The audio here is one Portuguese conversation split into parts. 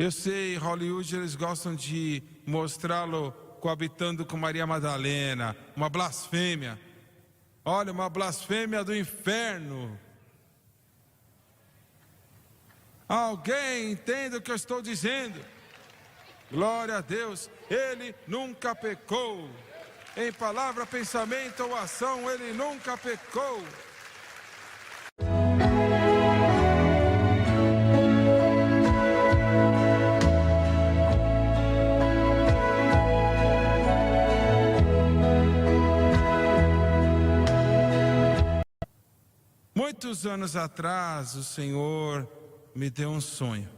Eu sei, Hollywood, eles gostam de mostrá-lo coabitando com Maria Madalena, uma blasfêmia. Olha, uma blasfêmia do inferno. Alguém entende o que eu estou dizendo? Glória a Deus, ele nunca pecou. Em palavra, pensamento ou ação, ele nunca pecou. Muitos anos atrás, o Senhor me deu um sonho.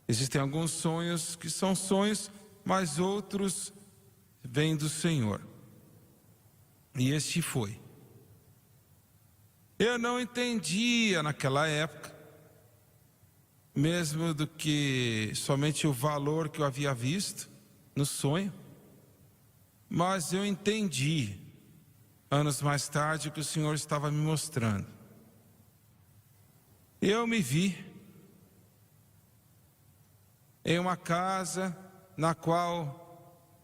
Existem alguns sonhos que são sonhos, mas outros vêm do Senhor. E este foi. Eu não entendia naquela época, mesmo do que somente o valor que eu havia visto no sonho, mas eu entendi, anos mais tarde, o que o Senhor estava me mostrando. Eu me vi em uma casa na qual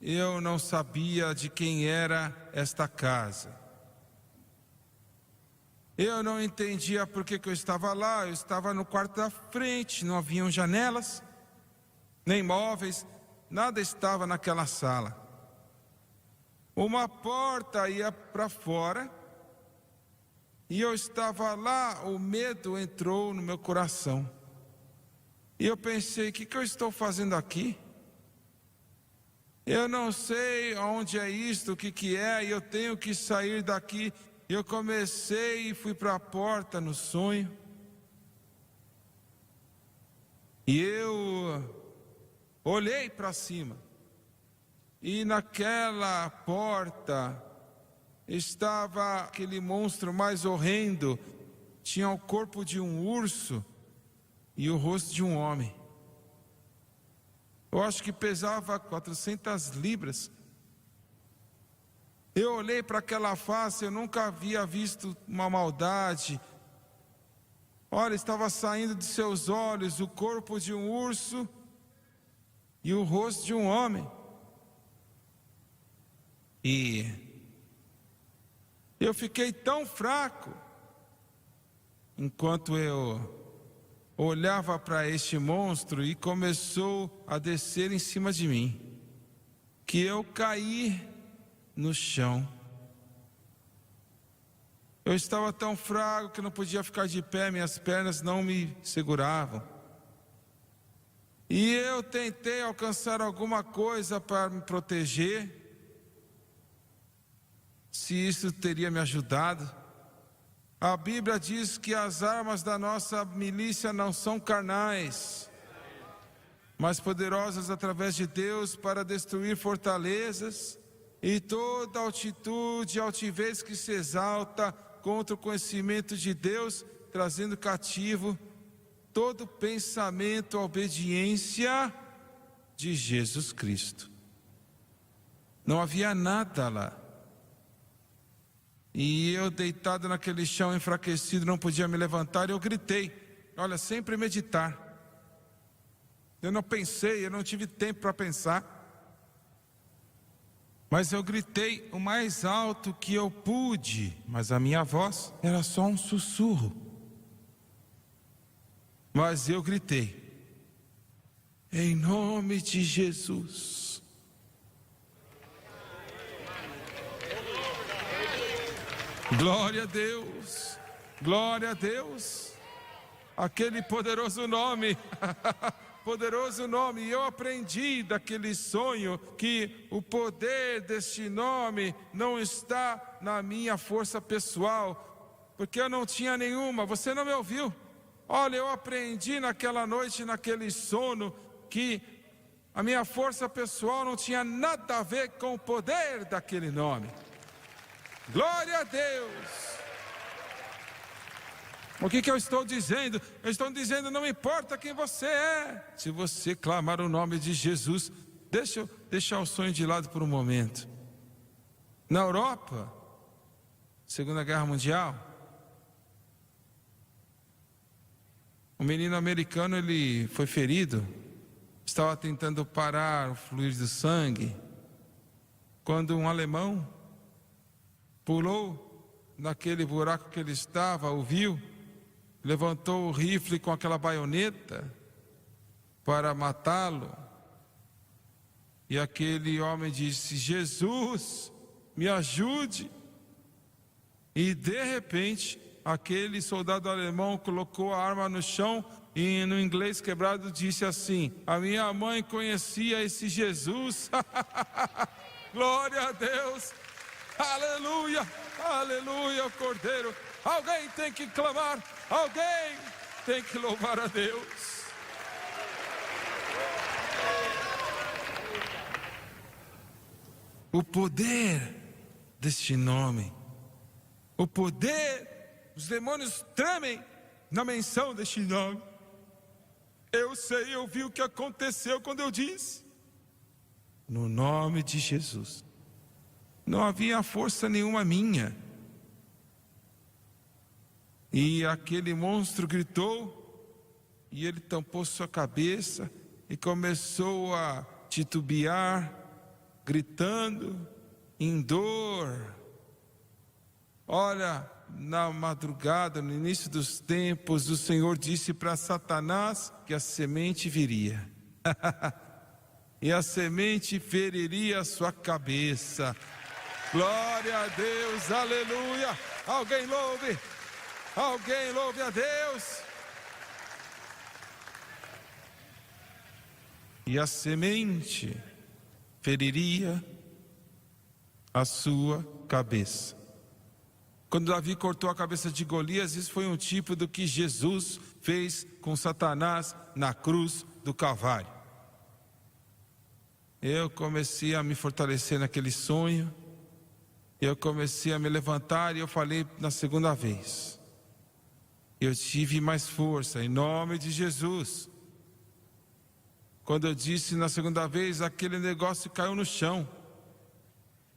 eu não sabia de quem era esta casa. Eu não entendia por que eu estava lá. Eu estava no quarto da frente, não haviam janelas, nem móveis, nada estava naquela sala. Uma porta ia para fora e eu estava lá, o medo entrou no meu coração. E eu pensei, o que eu estou fazendo aqui? Eu não sei onde é isto, o que é, e eu tenho que sair daqui. Eu comecei e fui para a porta no sonho. E eu olhei para cima. E naquela porta estava aquele monstro mais horrendo. Tinha o corpo de um urso e o rosto de um homem. Eu acho que pesava 400 libras. Eu olhei para aquela face, eu nunca havia visto uma maldade. Olha, estava saindo de seus olhos o corpo de um urso e o rosto de um homem. E eu fiquei tão fraco, enquanto eu olhava para este monstro e começou a descer em cima de mim, que eu caí no chão. Eu estava tão fraco que não podia ficar de pé, minhas pernas não me seguravam. E eu tentei alcançar alguma coisa para me proteger, se isso teria me ajudado. A Bíblia diz que as armas da nossa milícia não são carnais, mas poderosas através de Deus para destruir fortalezas e toda altitude e altivez que se exalta contra o conhecimento de Deus, trazendo cativo todo pensamento à obediência de Jesus Cristo. Não havia nada lá. E eu deitado naquele chão enfraquecido, não podia me levantar, eu gritei. Olha, sem premeditar. Eu não pensei, eu não tive tempo para pensar. Mas eu gritei o mais alto que eu pude, mas a minha voz era só um sussurro. Mas eu gritei, em nome de Jesus. Glória a Deus, glória a Deus, aquele poderoso nome, poderoso nome. E eu aprendi daquele sonho que o poder deste nome não está na minha força pessoal, porque eu não tinha nenhuma. Você não me ouviu? Olha, eu aprendi naquela noite, naquele sono, que a minha força pessoal não tinha nada a ver com o poder daquele nome. Glória a Deus. O que eu estou dizendo? Eu estou dizendo, não importa quem você é, se você clamar o nome de Jesus. Deixa eu deixar o sonho de lado por um momento. Na Europa, Segunda Guerra Mundial, um menino americano, ele foi ferido, estava tentando parar o fluir do sangue, quando um alemão pulou naquele buraco que ele estava, o viu, levantou o rifle com aquela baioneta para matá-lo. E aquele homem disse: Jesus, me ajude. E de repente, aquele soldado alemão colocou a arma no chão e no inglês quebrado disse assim: a minha mãe conhecia esse Jesus. Glória a Deus, aleluia, aleluia, o Cordeiro. Alguém tem que clamar, alguém tem que louvar a Deus. O poder deste nome, o poder, os demônios tremem na menção deste nome. Eu sei, eu vi o que aconteceu quando eu disse: no nome de Jesus. Não havia força nenhuma minha. E aquele monstro gritou, e ele tampou sua cabeça e começou a titubear, gritando em dor. Olha, na madrugada, no início dos tempos, o Senhor disse para Satanás que a semente viria. E a semente feriria a sua cabeça. Glória a Deus, aleluia. Alguém louve a Deus. E a semente feriria a sua cabeça. Quando Davi cortou a cabeça de Golias, isso foi um tipo do que Jesus fez com Satanás na cruz do Calvário. Eu comecei a me fortalecer naquele sonho, eu comecei a me levantar e eu falei na segunda vez. Eu tive mais força, em nome de Jesus. Quando eu disse na segunda vez, aquele negócio caiu no chão,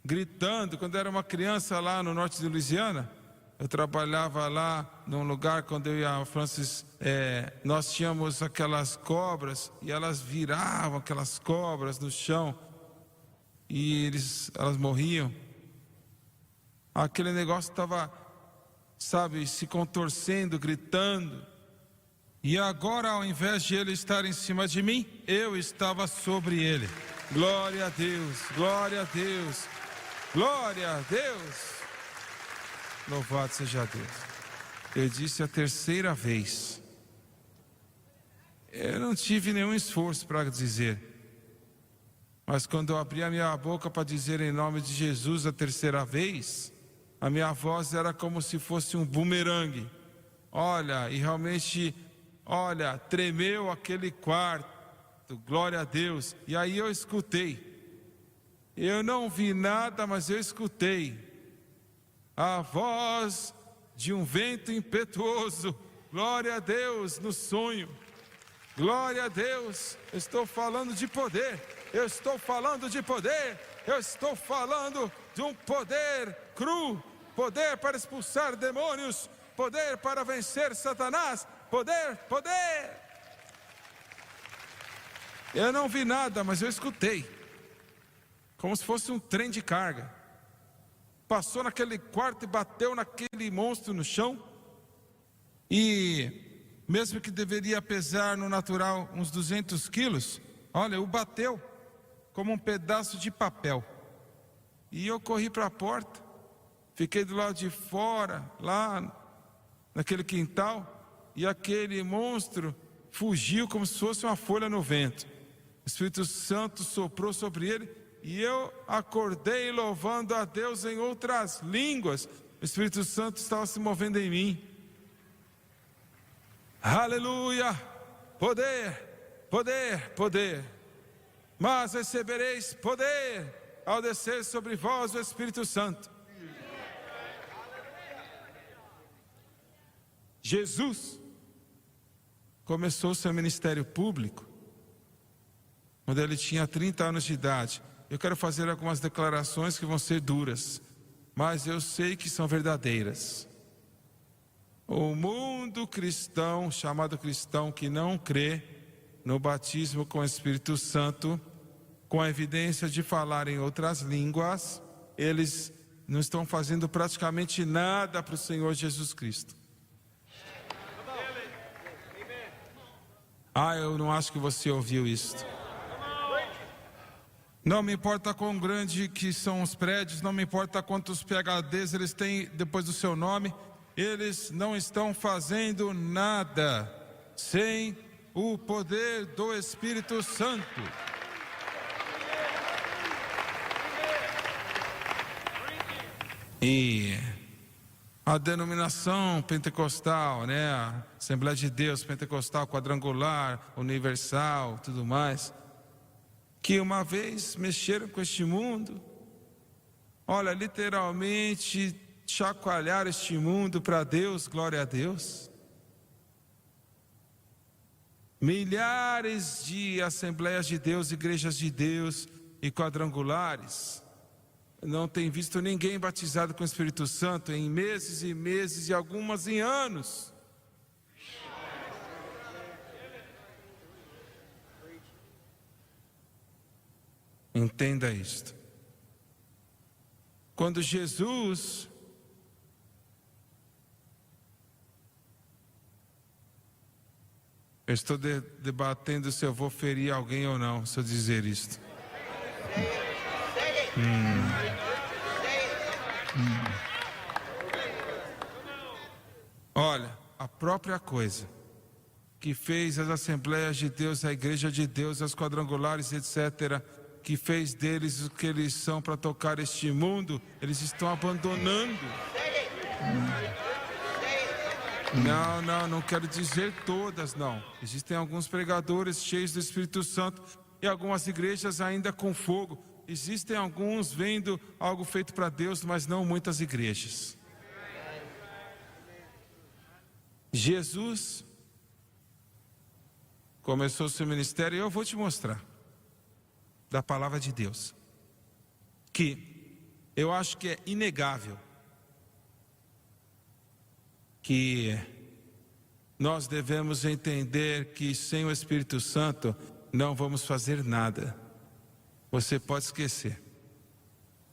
gritando. Quando eu era uma criança lá no norte de Louisiana, eu trabalhava lá num lugar, quando eu e a Francis, nós tínhamos aquelas cobras, e elas viravam aquelas cobras no chão, e elas morriam. Aquele negócio estava, se contorcendo, gritando. E agora, ao invés de ele estar em cima de mim, eu estava sobre ele. Glória a Deus, glória a Deus, glória a Deus. Louvado seja Deus. Eu disse a terceira vez. Eu não tive nenhum esforço para dizer. Mas quando eu abri a minha boca para dizer em nome de Jesus a terceira vez, a minha voz era como se fosse um bumerangue. Olha, e realmente, tremeu aquele quarto, glória a Deus. E aí eu escutei. Eu não vi nada, mas eu escutei a voz de um vento impetuoso. Glória a Deus no sonho. Glória a Deus. Eu estou falando de poder. Eu estou falando de poder. Eu estou falando de um poder cru. Poder para expulsar demônios. Poder para vencer Satanás. Poder. Eu não vi nada, mas eu escutei. Como se fosse um trem de carga. Passou naquele quarto e bateu naquele monstro no chão. E mesmo que deveria pesar no natural uns 200 quilos, olha, o bateu como um pedaço de papel. E eu corri para a porta, fiquei do lado de fora, lá naquele quintal, e aquele monstro fugiu como se fosse uma folha no vento. O Espírito Santo soprou sobre ele. E eu acordei louvando a Deus em outras línguas. O Espírito Santo estava se movendo em mim. Aleluia! Poder. Mas recebereis poder ao descer sobre vós o Espírito Santo. Jesus começou seu ministério público quando ele tinha 30 anos de idade. Eu quero fazer algumas declarações que vão ser duras, mas eu sei que são verdadeiras. O mundo cristão, chamado cristão, que não crê no batismo com o Espírito Santo, com a evidência de falar em outras línguas, eles não estão fazendo praticamente nada para o Senhor Jesus Cristo. Eu não acho que você ouviu isto. Não me importa quão grande que são os prédios, não me importa quantos PhDs eles têm depois do seu nome, eles não estão fazendo nada sem o poder do Espírito Santo. E a denominação pentecostal, a Assembleia de Deus pentecostal, quadrangular, universal, tudo mais, que uma vez mexeram com este mundo, literalmente chacoalhar este mundo para Deus, glória a Deus. Milhares de Assembleias de Deus, igrejas de Deus e quadrangulares não tem visto ninguém batizado com o Espírito Santo em meses e meses e algumas em anos. Entenda isto. Quando Jesus eu estou debatendo se eu vou ferir alguém ou não, se eu dizer isto. Olha, a própria coisa que fez as Assembleias de Deus, a Igreja de Deus, as quadrangulares, etc., que fez deles o que eles são para tocar este mundo, eles estão abandonando. Não quero dizer todas, não. Existem alguns pregadores cheios do Espírito Santo e algumas igrejas ainda com fogo. Existem alguns vendo algo feito para Deus, mas não muitas igrejas. Jesus começou seu ministério e eu vou te mostrar da palavra de Deus, que eu acho que é inegável que nós devemos entender que sem o Espírito Santo não vamos fazer nada. Você pode esquecer.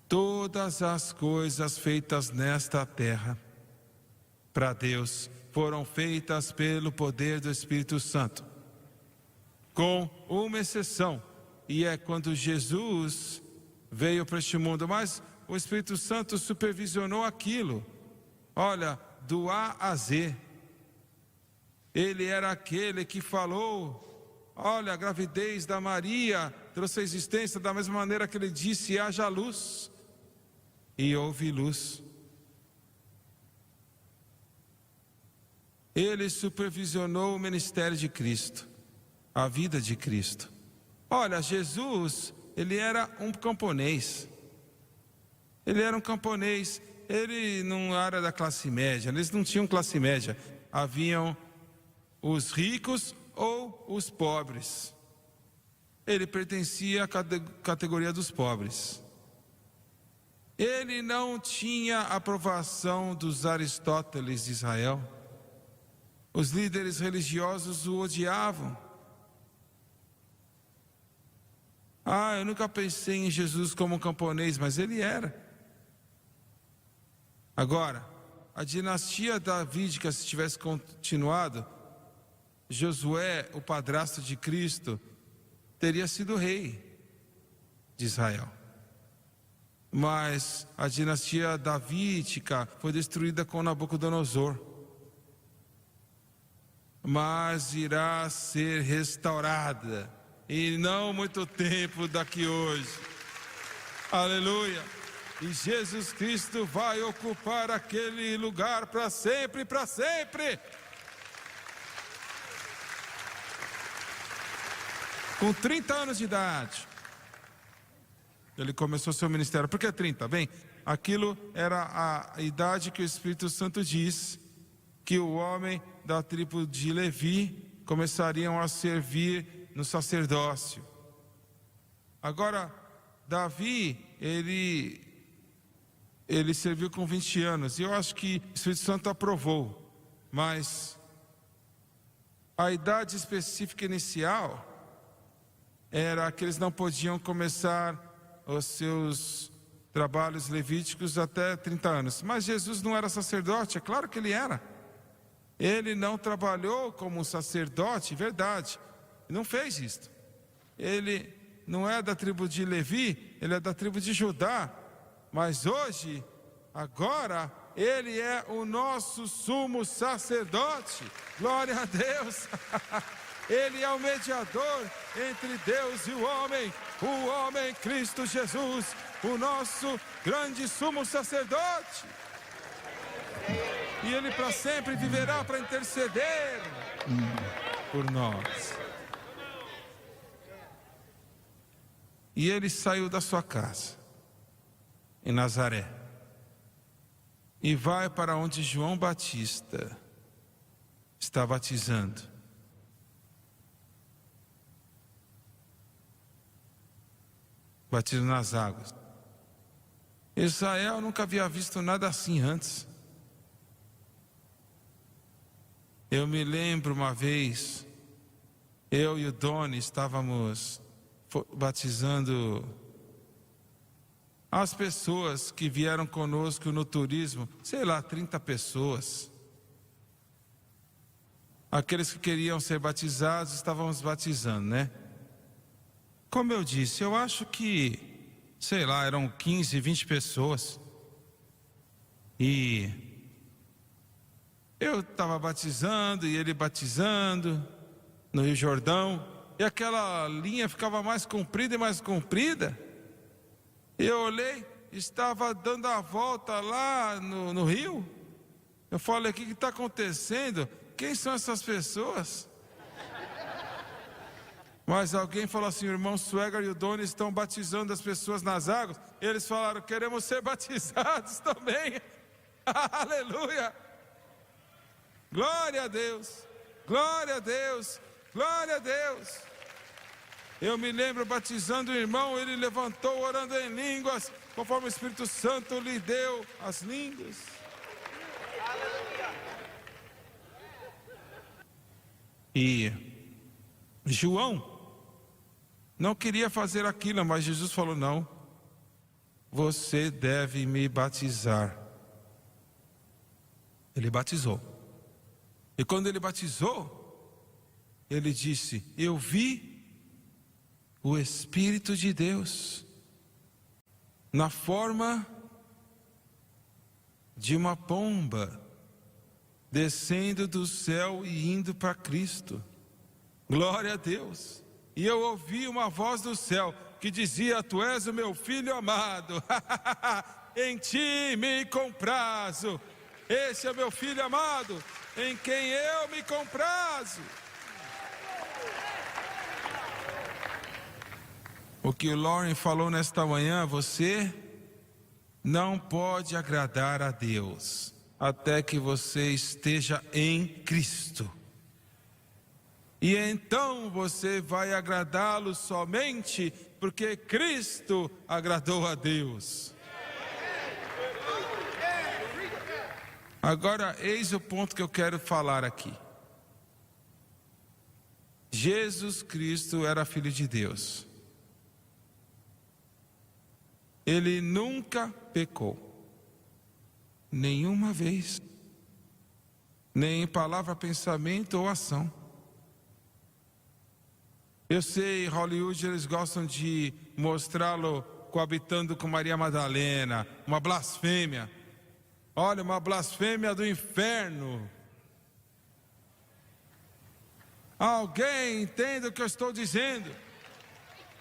Todas as coisas feitas nesta terra para Deus foram feitas pelo poder do Espírito Santo, com uma exceção, e é quando Jesus veio para este mundo, mas o Espírito Santo supervisionou aquilo, do A a Z. Ele era aquele que falou, a gravidez da Maria trouxe a existência da mesma maneira que ele disse, haja luz, e houve luz. Ele supervisionou o ministério de Cristo, a vida de Cristo. Jesus, ele era um camponês. Ele não era da classe média, eles não tinham classe média. Haviam os ricos ou os pobres. Ele pertencia à categoria dos pobres. Ele não tinha aprovação dos Aristóteles de Israel. Os líderes religiosos o odiavam. Eu nunca pensei em Jesus como um camponês, mas ele era. Agora, a dinastia davídica, se tivesse continuado, Josué, o padrasto de Cristo, teria sido rei de Israel. Mas a dinastia davídica foi destruída com Nabucodonosor. Mas irá ser restaurada, e não muito tempo daqui hoje. Aleluia! E Jesus Cristo vai ocupar aquele lugar para sempre, para sempre. Com 30 anos de idade, ele começou seu ministério. Por que 30? Bem, aquilo era a idade que o Espírito Santo diz que o homem da tribo de Levi começariam a servir no sacerdócio. Agora, Davi, ele serviu com 20 anos, e eu acho que o Espírito Santo aprovou. mas a idade específica inicial era que eles não podiam começar os seus trabalhos levíticos até 30 anos. Mas Jesus não era sacerdote, é claro que ele era. Ele não trabalhou como um sacerdote, verdade, não fez isso. Ele não é da tribo de Levi, ele é da tribo de Judá. Mas hoje, agora, ele é o nosso sumo sacerdote. Glória a Deus. Ele é o mediador entre Deus e o homem Cristo Jesus, o nosso grande sumo sacerdote. E ele para sempre viverá para interceder por nós. E ele saiu da sua casa, em Nazaré, e vai para onde João Batista está batizando. Batismo nas águas. Israel nunca havia visto nada assim antes. Eu me lembro uma vez, eu e o Doni estávamos batizando as pessoas que vieram conosco no turismo, sei lá, 30 pessoas. Aqueles que queriam ser batizados, estávamos batizando, né? Como eu disse, eu acho que, sei lá, eram 15, 20 pessoas. E eu estava batizando e ele batizando no Rio Jordão. E aquela linha ficava mais comprida e mais comprida. Eu olhei, estava dando a volta lá no rio. Eu falei, o que está acontecendo? Quem são essas pessoas? Mas alguém falou assim, o irmão Swagger e o Doni estão batizando as pessoas nas águas. Eles falaram, queremos ser batizados também. Aleluia! Glória a Deus! Glória a Deus! Glória a Deus! Eu me lembro batizando o irmão, ele levantou orando em línguas, conforme o Espírito Santo lhe deu as línguas. E João não queria fazer aquilo, mas Jesus falou, não, você deve me batizar. Ele batizou. E quando ele batizou, ele disse, eu vi o Espírito de Deus na forma de uma pomba descendo do céu e indo para Cristo. Glória a Deus. E eu ouvi uma voz do céu que dizia, tu és o meu filho amado, em ti me comprazo. Esse é meu filho amado, em quem eu me comprazo. O que o Lauren falou nesta manhã, você não pode agradar a Deus até que você esteja em Cristo. E então você vai agradá-lo somente porque Cristo agradou a Deus. Agora, eis o ponto que eu quero falar aqui. Jesus Cristo era filho de Deus. Ele nunca pecou, nenhuma vez, nem em palavra, pensamento ou ação. Eu sei, Hollywood, eles gostam de mostrá-lo coabitando com Maria Madalena, uma blasfêmia. Olha, uma blasfêmia do inferno. Alguém entende o que eu estou dizendo?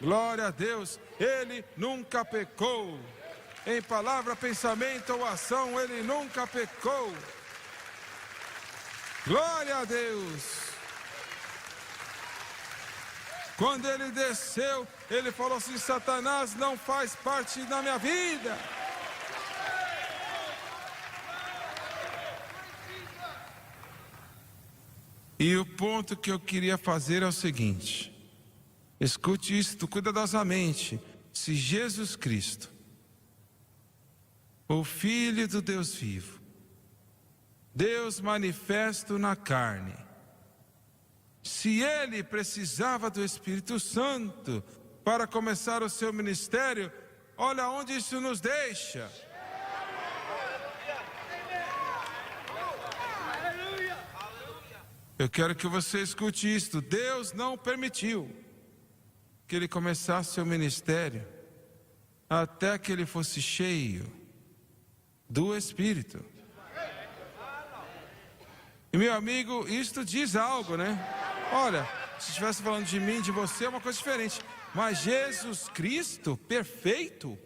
Glória a Deus, ele nunca pecou. Em palavra, pensamento ou ação, ele nunca pecou. Glória a Deus. Quando ele desceu, ele falou assim, Satanás não faz parte da minha vida. E o ponto que eu queria fazer é o seguinte, escute isto cuidadosamente. Se Jesus Cristo, o Filho do Deus vivo, Deus manifesto na carne. Se ele precisava do Espírito Santo para começar o seu ministério, olha onde isso nos deixa. Eu quero que você escute isto. Deus não permitiu que ele começasse seu ministério até que ele fosse cheio do Espírito. E meu amigo, isto diz algo, né? Olha, se estivesse falando de mim, de você, é uma coisa diferente. Mas Jesus Cristo, perfeito,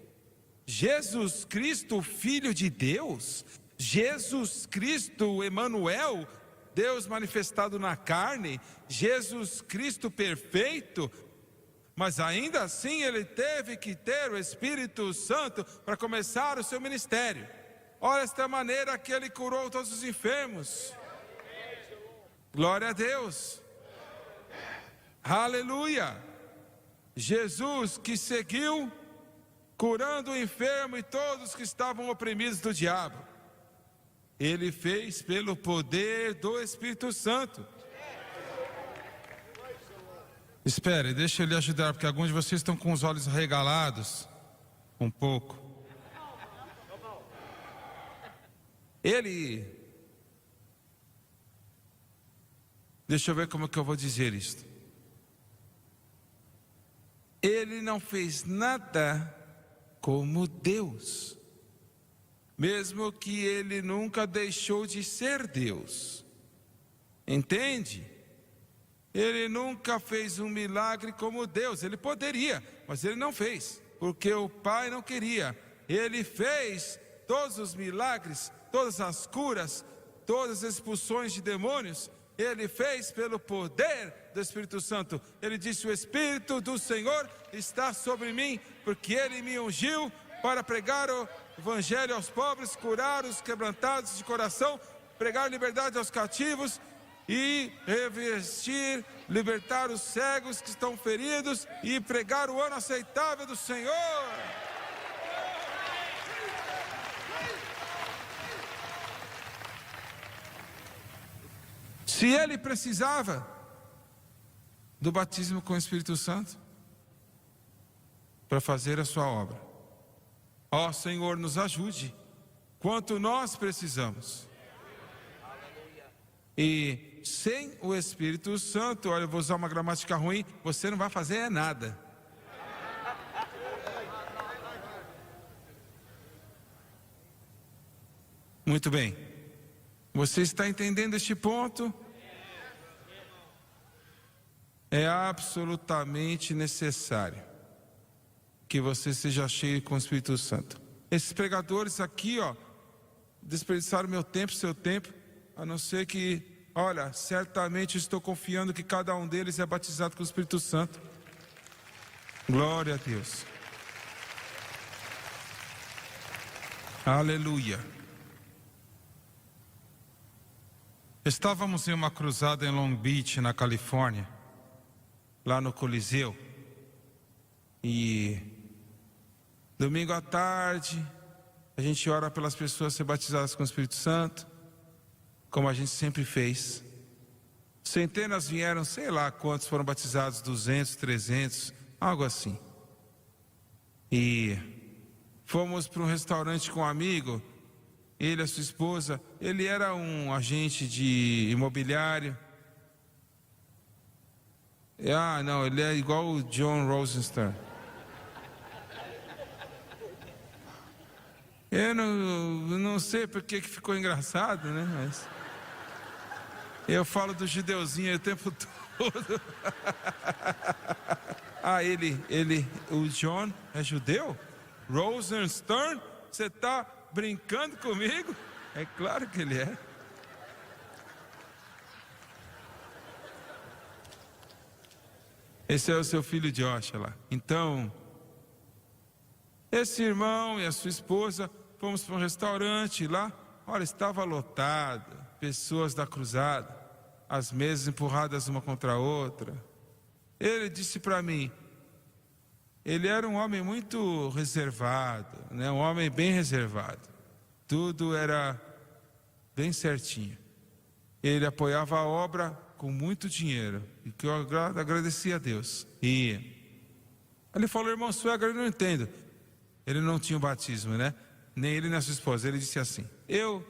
Jesus Cristo, Filho de Deus, Jesus Cristo, Emanuel, Deus manifestado na carne, Jesus Cristo perfeito, mas ainda assim ele teve que ter o Espírito Santo para começar o seu ministério. Olha esta maneira que ele curou todos os enfermos. Glória a Deus. Aleluia. Jesus que seguiu curando o enfermo e todos que estavam oprimidos do diabo. Ele fez pelo poder do Espírito Santo. Espere, deixa eu lhe ajudar, porque alguns de vocês estão com os olhos regalados um pouco. Deixa eu ver como é que eu vou dizer isto. Ele não fez nada como Deus, mesmo que ele nunca deixou de ser Deus. Entende? Ele nunca fez um milagre como Deus. Ele poderia, mas ele não fez, porque o Pai não queria. Ele fez todos os milagres, todas as curas, todas as expulsões de demônios. Ele fez pelo poder do Espírito Santo. Ele disse: o Espírito do Senhor está sobre mim, porque Ele me ungiu para pregar o Evangelho aos pobres, curar os quebrantados de coração, pregar liberdade aos cativos e revestir, libertar os cegos que estão feridos e pregar o ano aceitável do Senhor. Se ele precisava do batismo com o Espírito Santo para fazer a sua obra, ó Senhor, nos ajude, quanto nós precisamos. E sem o Espírito Santo, olha, eu vou usar uma gramática ruim, você não vai fazer nada. Muito bem. Você está entendendo este ponto? É absolutamente necessário que você seja cheio com o Espírito Santo. Esses pregadores aqui, desperdiçaram meu tempo, seu tempo, a não ser que, olha, certamente estou confiando que cada um deles é batizado com o Espírito Santo. Glória a Deus. Aleluia. Estávamos em uma cruzada em Long Beach, na Califórnia, lá no Coliseu, e domingo à tarde a gente ora pelas pessoas ser batizadas com o Espírito Santo, como a gente sempre fez. Centenas vieram, sei lá quantos foram batizados, 200, 300, algo assim. E fomos para um restaurante com um amigo, ele e a sua esposa. Ele era um agente de imobiliário. Não, ele é igual o John Rosenstern. Eu não sei porque que ficou engraçado, né? Mas eu falo do judeuzinho o tempo todo. O John é judeu? Rosenstern? Você está brincando comigo? É claro que ele é. Esse é o seu filho Josh lá. Então, esse irmão e a sua esposa, fomos para um restaurante lá. Olha, estava lotado, pessoas da cruzada, as mesas empurradas uma contra a outra. Ele disse para mim, ele era um homem muito reservado, né? Um homem bem reservado. Tudo era bem certinho. Ele apoiava a obra com muito dinheiro, e que eu agradecia a Deus. E ele falou: irmão Sueger, eu não entendo. Ele não tinha o batismo, né? Nem ele nem a sua esposa. Ele disse assim: eu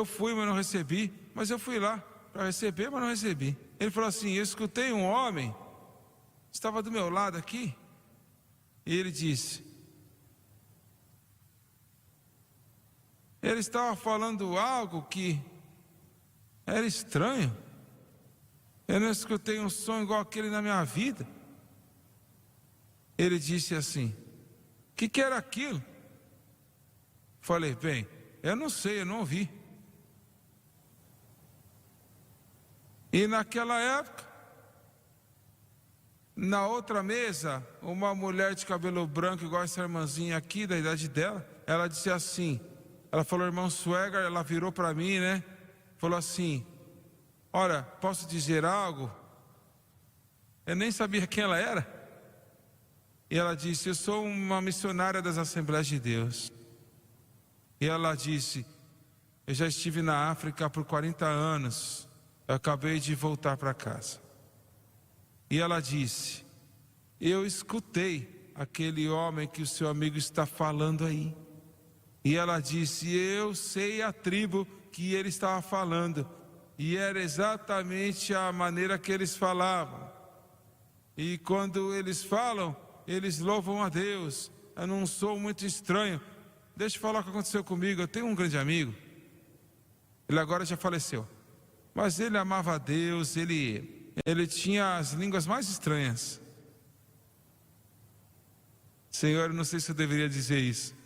fui, mas não recebi. Mas eu fui lá para receber, mas não recebi. Ele falou assim: eu escutei um homem, estava do meu lado aqui, e ele disse, ele estava falando algo que era estranho. Eu não escutei um som igual aquele na minha vida. Ele disse assim: o que era aquilo? Falei: bem, eu não sei, eu não ouvi. E naquela época, na outra mesa, uma mulher de cabelo branco, igual essa irmãzinha aqui, da idade dela, ela disse assim, ela falou: irmão Sueger, ela virou para mim, né? Falou assim: olha, posso dizer algo? Eu nem sabia quem ela era. E ela disse: eu sou uma missionária das Assembleias de Deus. E ela disse: eu já estive na África por 40 anos. Eu acabei de voltar para casa. E ela disse: eu escutei aquele homem que o seu amigo está falando aí. E ela disse: eu sei a tribo que ele estava falando. E era exatamente a maneira que eles falavam. E quando eles falam, eles louvam a Deus. Eu não sou muito estranho. Deixa eu falar o que aconteceu comigo. Eu tenho um grande amigo. Ele agora já faleceu. Mas ele amava a Deus. Ele tinha as línguas mais estranhas. Senhor, eu não sei se eu deveria dizer isso.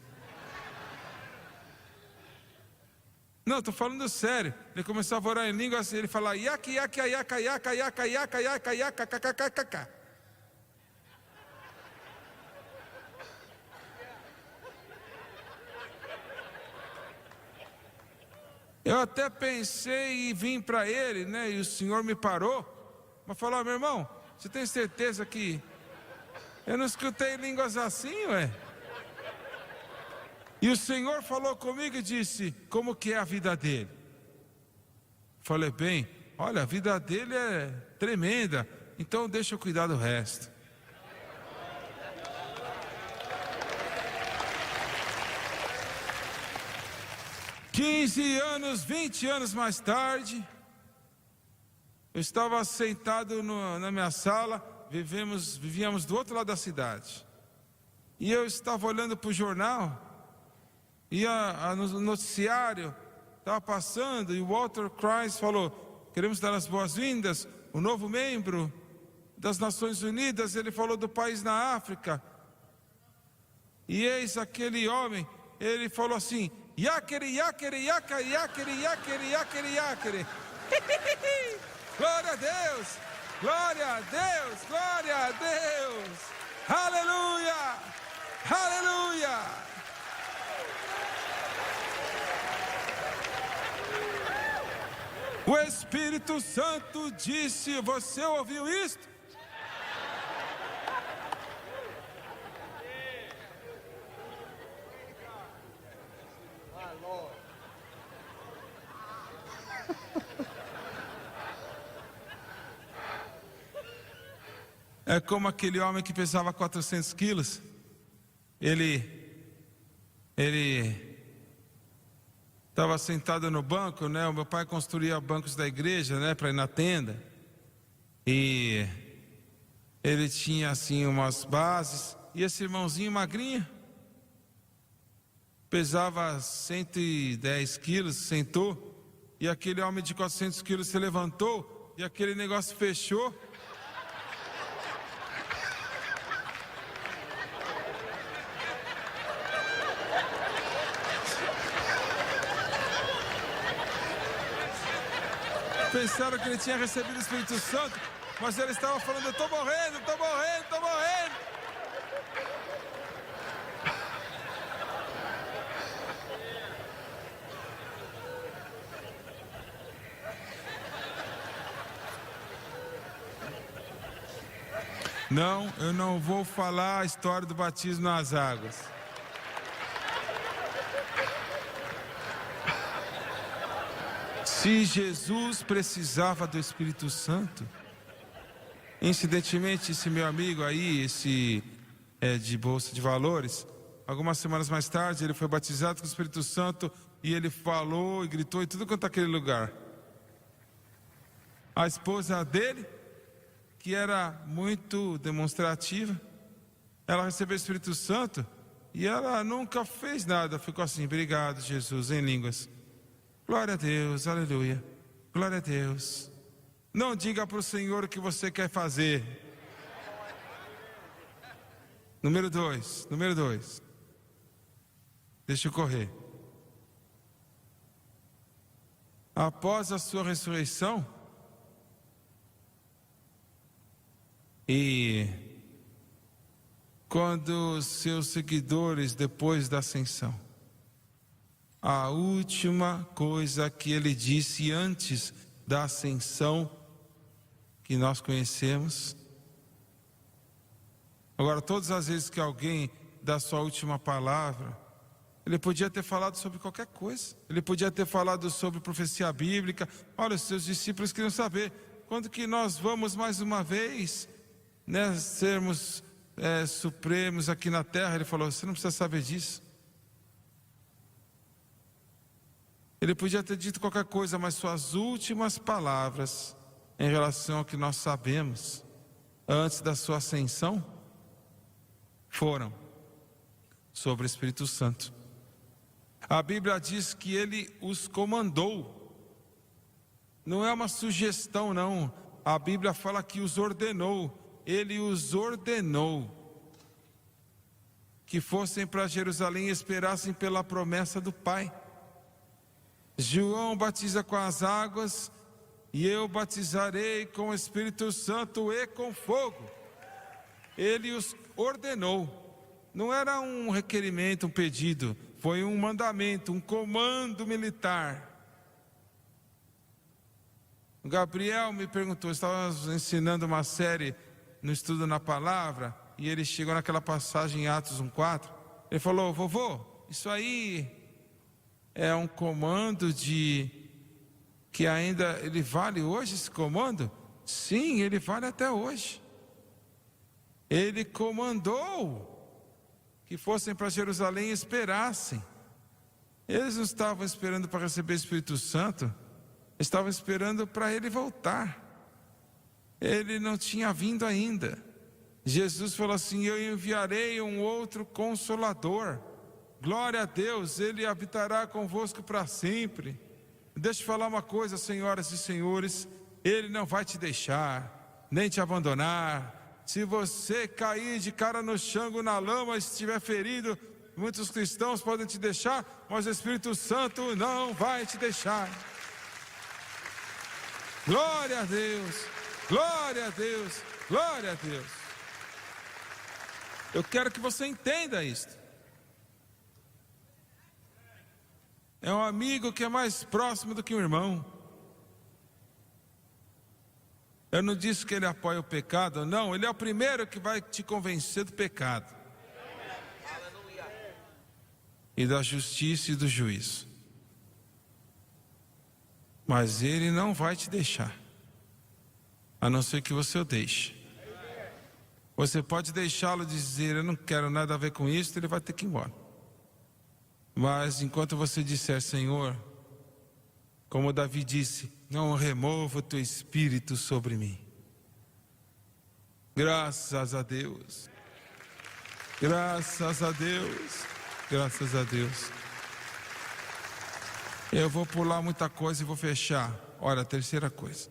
Não, estou falando sério. Ele começava a orar em línguas. Ele falava: iaca, iaca, iaca, iaca, iaca, iaca, iaca, iaca, kkkk. Eu até pensei em vir para ele, né? E o Senhor me parou. Mas falou: meu irmão, você tem certeza que eu não escutei línguas assim, ué? E o Senhor falou comigo e disse: como que é a vida dele? Falei: bem, olha, a vida dele é tremenda, então deixa eu cuidar do resto. Anos, 20 anos mais tarde, eu estava sentado na minha sala, vivíamos do outro lado da cidade. E eu estava olhando para o jornal, e no noticiário estava passando, e o Walter Christ falou: queremos dar as boas-vindas, o novo membro das Nações Unidas. Ele falou do país na África. E eis aquele homem, ele falou assim: Yakere, yakere, yaka, yakere, yakere, yakere, yakere. Glória a Deus, glória a Deus, glória a Deus. Aleluia, aleluia. O Espírito Santo disse: você ouviu isto? É como aquele homem que pesava 400 quilos. Ele estava sentado no banco, né? O meu pai construía bancos da igreja, né? Para ir na tenda. E ele tinha assim umas bases. E esse irmãozinho magrinho pesava 110 quilos, sentou. E aquele homem de 400 quilos se levantou. E aquele negócio fechou. Pensaram que ele tinha recebido o Espírito Santo, mas ele estava falando: eu estou morrendo, estou morrendo, estou morrendo. Não, eu não vou falar a história do batismo nas águas. Se Jesus precisava do Espírito Santo, incidentemente, esse meu amigo aí, esse de Bolsa de Valores, algumas semanas mais tarde, ele foi batizado com o Espírito Santo e ele falou e gritou em tudo quanto é aquele lugar. A esposa dele, que era muito demonstrativa, ela recebeu o Espírito Santo e ela nunca fez nada, ficou assim: obrigado, Jesus, em línguas. Glória a Deus, aleluia, glória a Deus. Não diga para o Senhor o que você quer fazer. Número 2. Deixa eu correr. Após a sua ressurreição, e quando seus seguidores, depois da ascensão, a última coisa que ele disse antes da ascensão, que nós conhecemos. Agora, todas as vezes que alguém dá sua última palavra, ele podia ter falado sobre qualquer coisa. Ele podia ter falado sobre profecia bíblica. Olha, os seus discípulos queriam saber quando que nós vamos mais uma vez, né, sermos supremos aqui na terra. Ele falou: você não precisa saber disso. Ele podia ter dito qualquer coisa, mas suas últimas palavras em relação ao que nós sabemos antes da sua ascensão foram sobre o Espírito Santo. A Bíblia diz que ele os comandou. Não é uma sugestão, não. A Bíblia fala que os ordenou. Ele os ordenou que fossem para Jerusalém e esperassem pela promessa do Pai. João batiza com as águas e eu batizarei com o Espírito Santo e com fogo. Ele os ordenou. Não era um requerimento, um pedido. Foi um mandamento, um comando militar. O Gabriel me perguntou, estávamos ensinando uma série no estudo na palavra, e ele chegou naquela passagem em Atos 1:4. Ele falou: vovô, isso aí é um comando que ainda ele vale hoje, esse comando? Sim, ele vale até hoje. Ele comandou que fossem para Jerusalém e esperassem. Eles não estavam esperando para receber o Espírito Santo, estavam esperando para ele voltar. Ele não tinha vindo ainda. Jesus falou assim: eu enviarei um outro Consolador. Glória a Deus, ele habitará convosco para sempre. Deixa eu falar uma coisa, senhoras e senhores: ele não vai te deixar, nem te abandonar. Se você cair de cara no chão, na lama, estiver ferido, muitos cristãos podem te deixar, mas o Espírito Santo não vai te deixar. Glória a Deus, glória a Deus, glória a Deus. Eu quero que você entenda isto. É um amigo que é mais próximo do que um irmão. Eu não disse que ele apoia o pecado, não. Ele é o primeiro que vai te convencer do pecado e da justiça e do juízo. Mas ele não vai te deixar, a não ser que você o deixe. Você pode deixá-lo dizer: eu não quero nada a ver com isso, ele vai ter que ir embora. Mas enquanto você disser: Senhor, como Davi disse, não remova o teu espírito sobre mim. Graças a Deus. Graças a Deus. Graças a Deus. Eu vou pular muita coisa e vou fechar. Olha, a terceira coisa.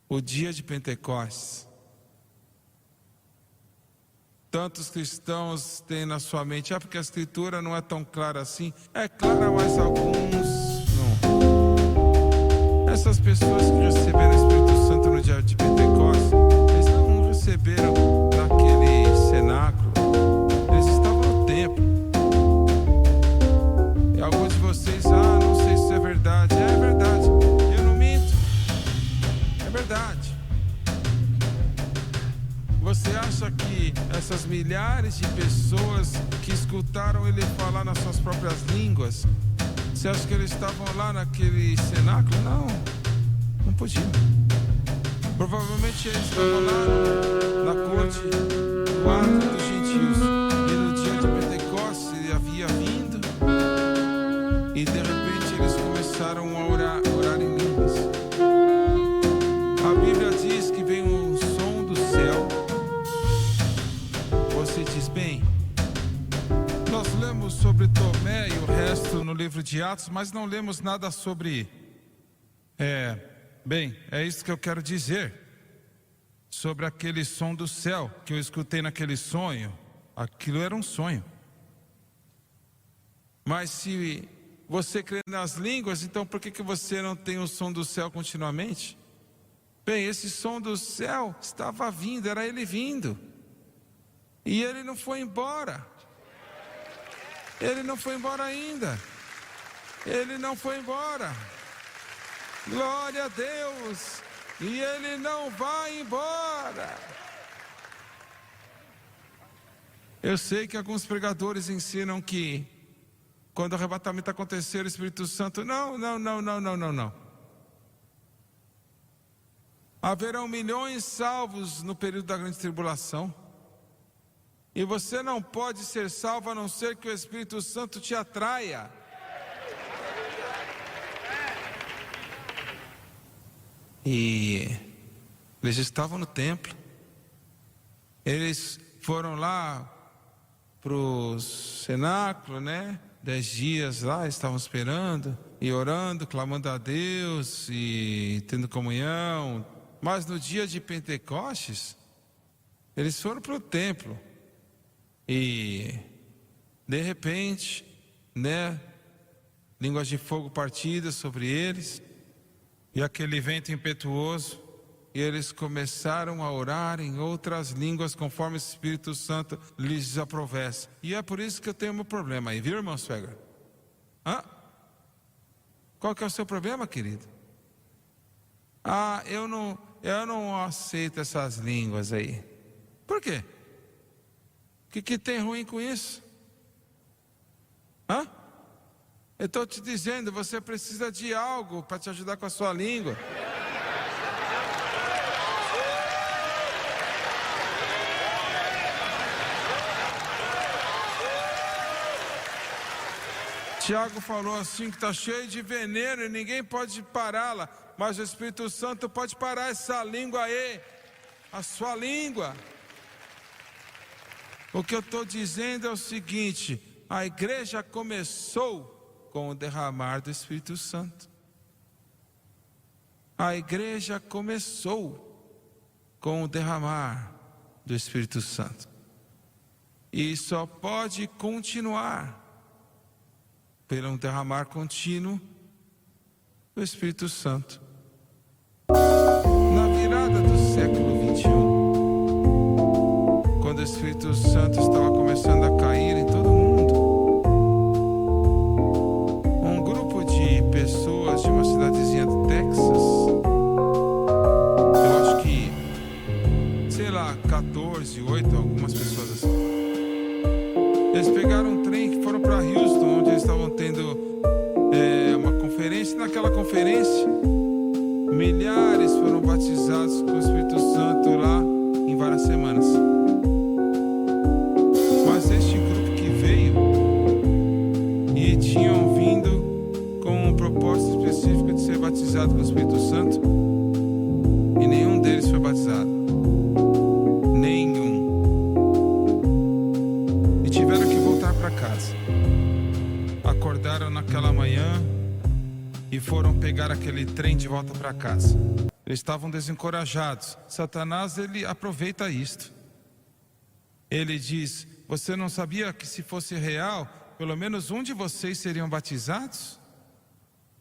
O dia de Pentecostes. Tantos cristãos têm na sua mente: porque a Escritura não é tão clara assim. É clara, mas alguns não. Essas pessoas que receberam o Espírito Santo no dia de Pentecostes, eles não receberam naquele cenáculo, eles estavam no templo. E alguns de vocês: não sei se isso é verdade. É verdade, eu não minto. É verdade. Você acha que essas milhares de pessoas que escutaram ele falar nas suas próprias línguas Você acha que eles estavam lá naquele cenáculo? Não, não podiam. Provavelmente eles estavam lá na corte do ato dos gentios. E no dia de Pentecostes ele havia vindo. E de repente eles começaram a orar em línguas. A Bíblia diz que vem um som do céu. Você diz, bem, nós lemos sobre Tomé e o resto no livro de Atos, mas não lemos nada sobre... Bem, é isso que eu quero dizer. Sobre aquele som do céu que eu escutei naquele sonho. Aquilo era um sonho. Mas se você crê nas línguas, então por que você não tem o som do céu continuamente? Bem, esse som do céu estava vindo, era ele vindo. E ele não foi embora. Ele não foi embora ainda. Ele não foi embora. Glória a Deus. E ele não vai embora. Eu sei que alguns pregadores ensinam que quando o arrebatamento acontecer, o Espírito Santo... Não. Haverão milhões salvos no período da grande tribulação. E você não pode ser salvo a não ser que o Espírito Santo te atraia. E eles estavam no templo. Eles foram lá para o cenáculo, 10 dias lá, estavam esperando e orando, clamando a Deus e tendo comunhão. Mas no dia de Pentecostes, eles foram para o templo. E de repente, línguas de fogo partidas sobre eles, e aquele vento impetuoso, e eles começaram a orar em outras línguas conforme o Espírito Santo lhes aprovesse. E é por isso que eu tenho um problema aí, viu, irmão Swagger? Qual que é o seu problema, querido? Eu não aceito essas línguas aí. Por quê? O que tem ruim com isso? Eu estou te dizendo, você precisa de algo para te ajudar com a sua língua. Tiago falou assim que está cheio de veneno e ninguém pode pará-la. Mas o Espírito Santo pode parar essa língua aí, a sua língua. O que eu estou dizendo é o seguinte: a igreja começou com o derramar do Espírito Santo. A igreja começou com o derramar do Espírito Santo. E só pode continuar pelo um derramar contínuo do Espírito Santo. Na virada do século 21, quando o Espírito Santo estava começando a cair em todo mundo, um grupo de pessoas de uma cidadezinha do Texas, eu acho que, 14, 8, algumas pessoas assim, eles pegaram um trem que foram para Houston, onde eles estavam tendo uma conferência. Naquela conferência, milhares foram batizados com o Espírito Santo lá em várias semanas. Mas este grupo que veio e tinham vindo com um propósito específico de ser batizado com o Espírito Santo, e nenhum deles foi batizado. Nenhum. E tiveram que voltar para casa. Acordaram naquela manhã e foram pegar aquele trem de volta para casa. Eles estavam desencorajados. Satanás, ele aproveita isto. Ele diz: você não sabia que se fosse real, pelo menos um de vocês seriam batizados?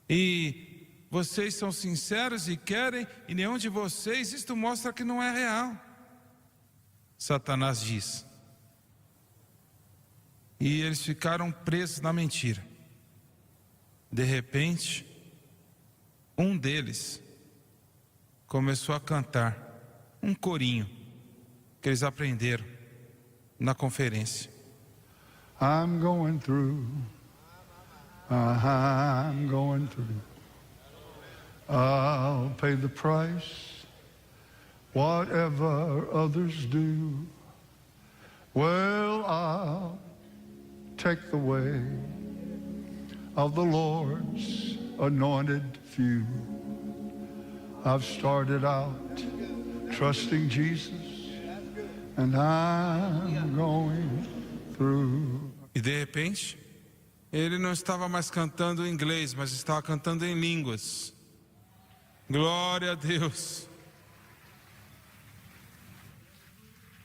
E vocês são sinceros e querem, e nenhum de vocês, isto mostra que não é real. Satanás diz. E eles ficaram presos na mentira. De repente, um deles começou a cantar um corinho que eles aprenderam na conferência. I'm going through I'm going through. I'll pay the price, whatever others do. Well, I'll take the way of the Lord's anointed few. I've started out trusting Jesus, and I'm going through. E de repente, ele não estava mais cantando em inglês, mas estava cantando em línguas. Glória a Deus.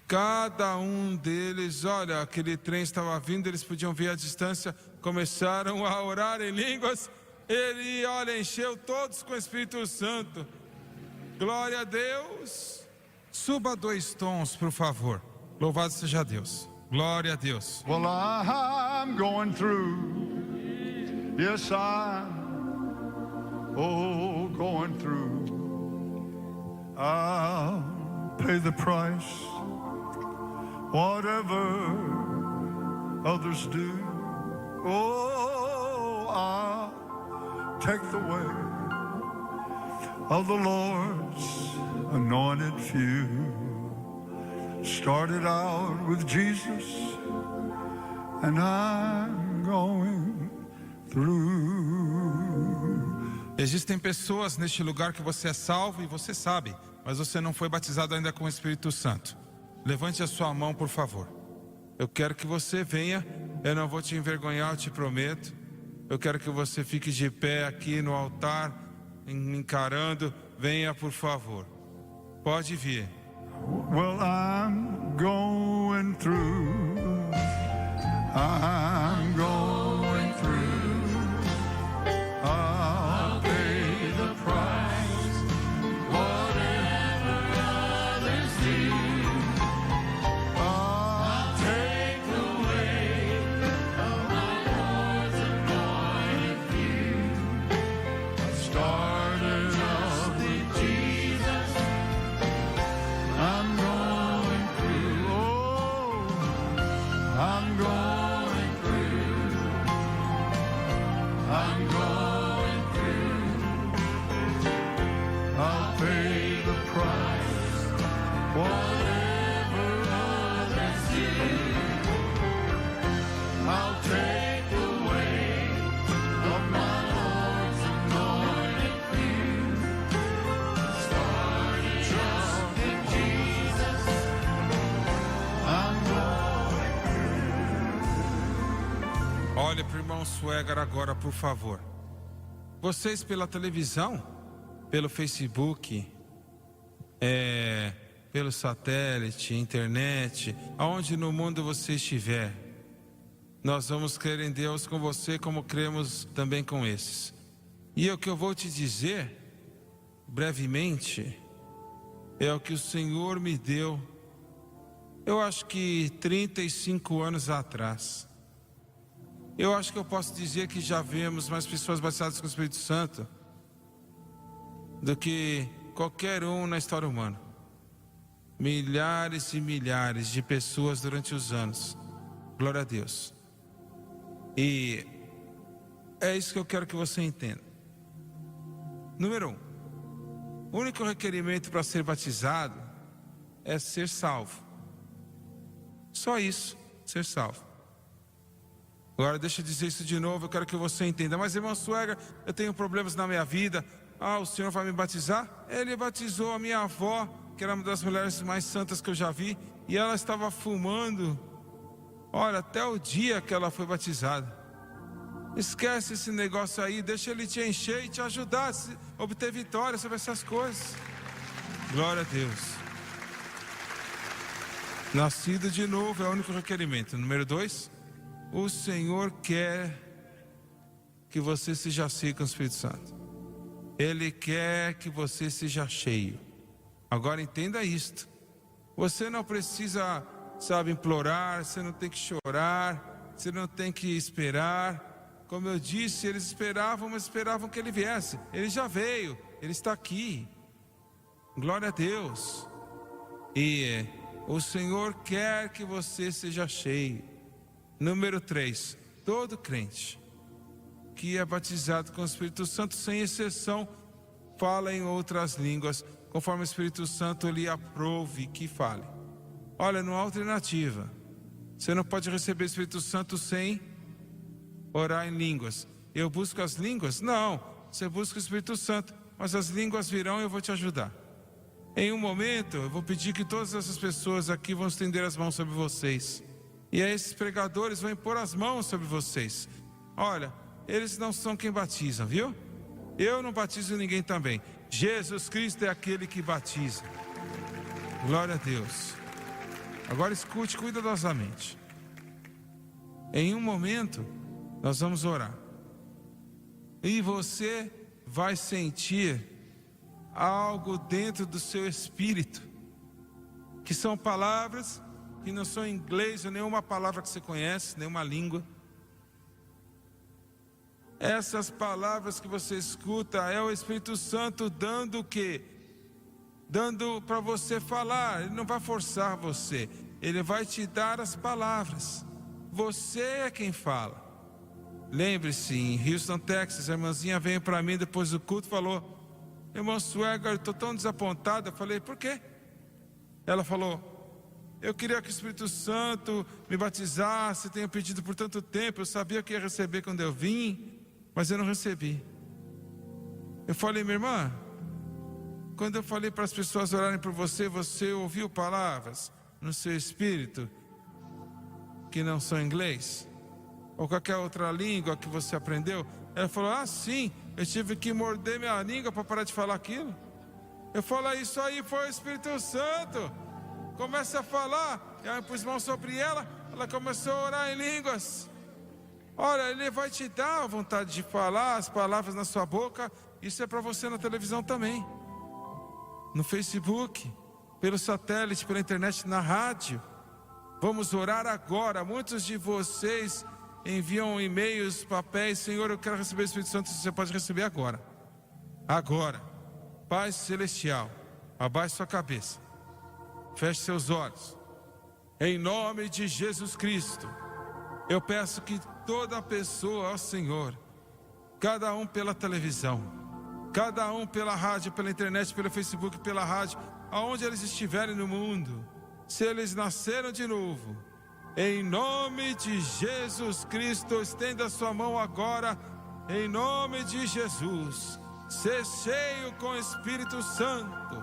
Cada um deles, olha, aquele trem estava vindo, eles podiam ver a distância, começaram a orar em línguas. Ele, olha, encheu todos com o Espírito Santo. Glória a Deus. Suba 2 tons, por favor. Louvado seja Deus. Glória a Deus. Well, I'm going through. Yes, I'm going through. I'll pay the price, whatever others do. Oh, I'll take the way of the Lord's anointed few. Started out with Jesus, and I'm going through. Existem pessoas neste lugar que você é salvo e você sabe, mas você não foi batizado ainda com o Espírito Santo. Levante a sua mão, por favor. Eu quero que você venha. Eu não vou te envergonhar, eu te prometo. Eu quero que você fique de pé aqui no altar, me encarando. Venha, por favor. Pode vir. Well, I'm going through. I'm going through. I'll pay the price, whatever others do. I'll take the way of the Lord's anointed few. I started off with Jesus. I'm going through. Oh, I'm going through. I'm going through. I'll pay the price, whatever others do. I'll take the way of my Lord's anointed few. Started just in Jesus. I'm going. Olha para o irmão Swagger agora, por favor. Vocês pela televisão, pelo Facebook, pelo satélite, internet, aonde no mundo você estiver, nós vamos crer em Deus com você como cremos também com esses. E o que eu vou te dizer, brevemente, é o que o Senhor me deu, eu acho que 35 anos atrás. Eu acho que eu posso dizer que já vemos mais pessoas batizadas com o Espírito Santo do que qualquer um na história humana. Milhares e milhares de pessoas durante os anos. Glória a Deus. E é isso que eu quero que você entenda. Número 1. O único requerimento para ser batizado é ser salvo. Só isso, ser salvo. Agora deixa eu dizer isso de novo, eu quero que você entenda. Mas irmão Swagger, eu tenho problemas na minha vida. O Senhor vai me batizar? Ele batizou a minha avó, que era uma das mulheres mais santas que eu já vi, e ela estava fumando, olha, até o dia que ela foi batizada. Esquece esse negócio aí, deixa ele te encher e te ajudar a obter vitória sobre essas coisas. Glória a Deus. Nascido de novo é o único requerimento. Número 2, o Senhor quer que você seja cheio com o Espírito Santo. Ele quer que você seja cheio. Agora entenda isto. Você não precisa, implorar, você não tem que chorar, você não tem que esperar. Como eu disse, eles esperavam, mas esperavam que ele viesse. Ele já veio, ele está aqui. Glória a Deus. E o Senhor quer que você seja cheio. Número 3, todo crente que é batizado com o Espírito Santo, sem exceção, fala em outras línguas, conforme o Espírito Santo lhe aprove que fale. Olha, não há alternativa. Você não pode receber o Espírito Santo sem orar em línguas. Eu busco as línguas? Não, você busca o Espírito Santo, mas as línguas virão e eu vou te ajudar. Em um momento, eu vou pedir que todas essas pessoas aqui vão estender as mãos sobre vocês. E aí esses pregadores vão impor as mãos sobre vocês. Olha, eles não são quem batizam, viu? Eu não batizo ninguém também. Jesus Cristo é aquele que batiza. Glória a Deus. Agora escute cuidadosamente. Em um momento, nós vamos orar. E você vai sentir algo dentro do seu espírito, que são palavras que não são em inglês ou nenhuma palavra que você conhece, nenhuma língua. Essas palavras que você escuta é o Espírito Santo dando o quê? Dando para você falar. Ele não vai forçar você, ele vai te dar as palavras. Você é quem fala. Lembre-se, em Houston, Texas, a irmãzinha veio para mim depois do culto e falou: irmão Swagger, eu estou tão desapontada. Eu falei: por quê? Ela falou: eu queria que o Espírito Santo me batizasse, tenho pedido por tanto tempo, eu sabia que ia receber quando eu vim, mas eu não recebi. Eu falei: minha irmã, quando eu falei para as pessoas orarem por você, você ouviu palavras no seu espírito que não são inglês? Ou qualquer outra língua que você aprendeu? Ela falou: ah, sim, eu tive que morder minha língua para parar de falar aquilo. Eu falei: isso aí foi o Espírito Santo. Começa a falar. Eu pus mão sobre ela, ela começou a orar em línguas. Olha, ele vai te dar a vontade de falar as palavras na sua boca. Isso é para você na televisão também, no Facebook, pelo satélite, pela internet, na rádio. Vamos orar agora. Muitos de vocês enviam e-mails, papéis: Senhor, eu quero receber o Espírito Santo. Você pode receber agora. Agora. Pai Celestial, abaixe sua cabeça, feche seus olhos. Em nome de Jesus Cristo, eu peço que toda pessoa, ó Senhor, cada um pela televisão, cada um pela rádio, pela internet, pelo Facebook, pela rádio, aonde eles estiverem no mundo, se eles nasceram de novo, em nome de Jesus Cristo, estenda sua mão agora, em nome de Jesus. Ser cheio com o Espírito Santo.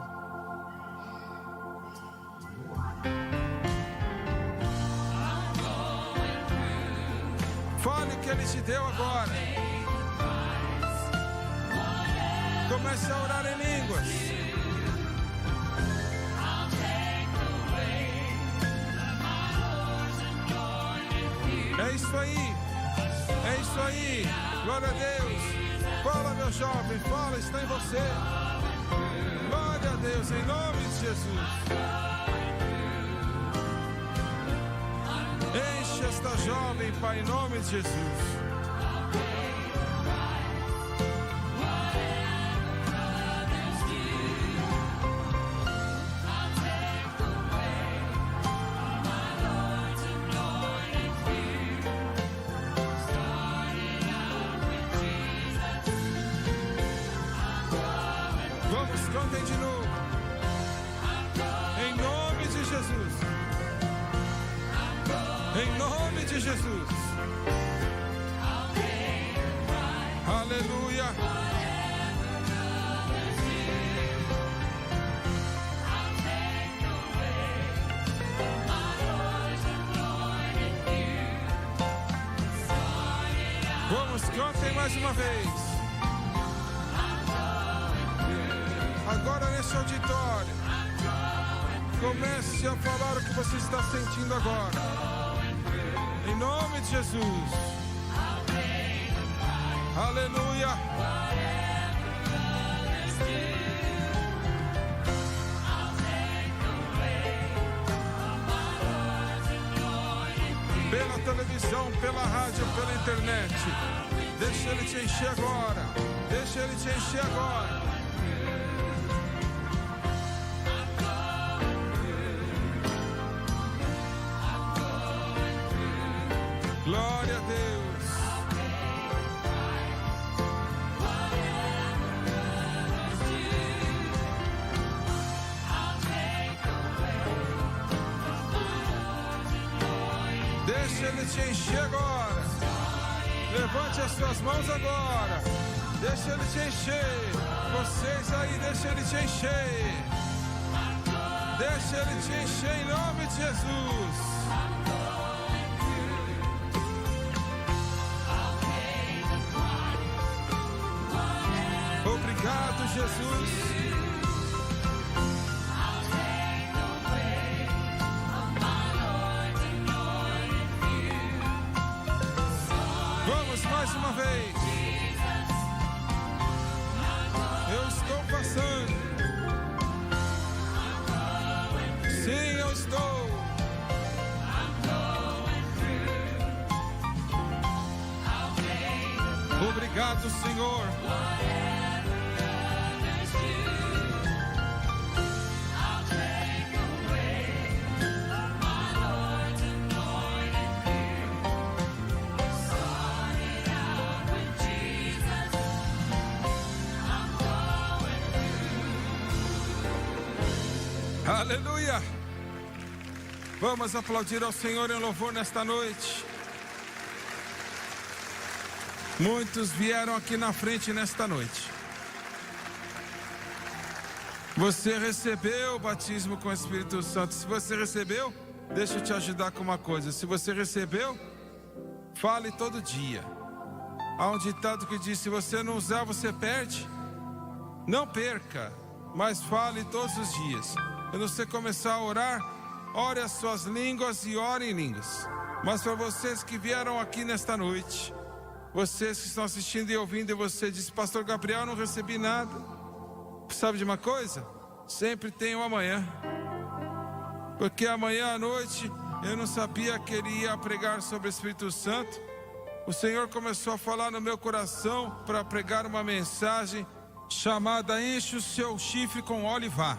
Fale o que Ele te deu agora. Comece a orar em línguas. É isso aí. É isso aí. Glória a Deus. Fala, meu jovem, fala, está em você. Glória a Deus, em nome de Jesus. Enche esta jovem, Pai, em nome de Jesus. Cantem de novo. Em nome de Jesus. Em nome de Jesus. Aleluia. Vamos, cantem mais uma vez. Agora nesse auditório, comece a falar o que você está sentindo agora. Em nome de Jesus. Aleluia. Pela televisão, pela rádio, pela internet. Deixa Ele te encher agora. Deixa Ele te encher agora. Glória a Deus. Deixa Ele te encher agora. Levante as suas mãos agora. Deixa Ele te encher. Vocês aí, deixa Ele te encher. Deixa Ele te encher em nome de Jesus. Obrigado, Jesus. Vamos mais uma vez. Eu estou passando. Sim, eu estou. Obrigado, Senhor. Aleluia! Vamos aplaudir ao Senhor em louvor nesta noite. Muitos vieram aqui na frente nesta noite. Você recebeu o batismo com o Espírito Santo. Se você recebeu, deixa eu te ajudar com uma coisa. Se você recebeu, fale todo dia. Há um ditado que diz: se você não usar, você perde. Não perca, mas fale todos os dias. Quando você começar a orar, ore as suas línguas e ore em línguas. Mas para vocês que vieram aqui nesta noite, vocês que estão assistindo e ouvindo, e você diz: pastor Gabriel, eu não recebi nada. Sabe de uma coisa? Sempre tem um amanhã. Porque amanhã à noite, eu não sabia que ele ia pregar sobre o Espírito Santo. O Senhor começou a falar no meu coração para pregar uma mensagem chamada Enche o seu chifre com óleo e vá.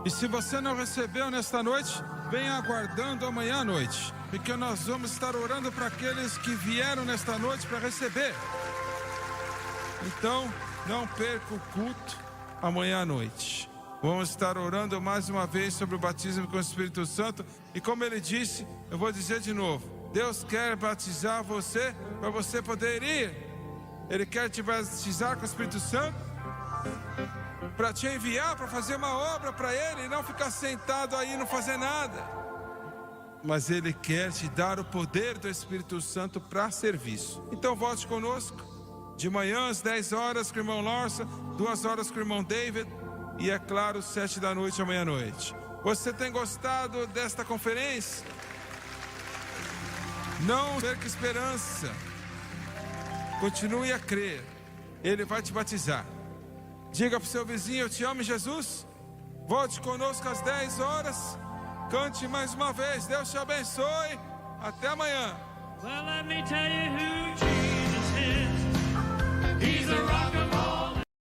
E se você não recebeu nesta noite, venha aguardando amanhã à noite, porque nós vamos estar orando para aqueles que vieram nesta noite para receber. Então, não perca o culto amanhã à noite. Vamos estar orando mais uma vez sobre o batismo com o Espírito Santo. E como ele disse, eu vou dizer de novo: Deus quer batizar você para você poder ir. Ele quer te batizar com o Espírito Santo para te enviar para fazer uma obra para Ele e não ficar sentado aí e não fazer nada. Mas Ele quer te dar o poder do Espírito Santo para serviço. Então volte conosco. De manhã às 10 horas com o irmão Lorsa, 2 horas com o irmão David e é claro 7 da noite amanhã à noite. Você tem gostado desta conferência? Não perca esperança. Continue a crer. Ele vai te batizar. Diga para o seu vizinho: eu te amo, Jesus. Volte conosco às 10 horas. Cante mais uma vez. Deus te abençoe. Até amanhã. Well, let me tell you who Jesus is. He's the rock of all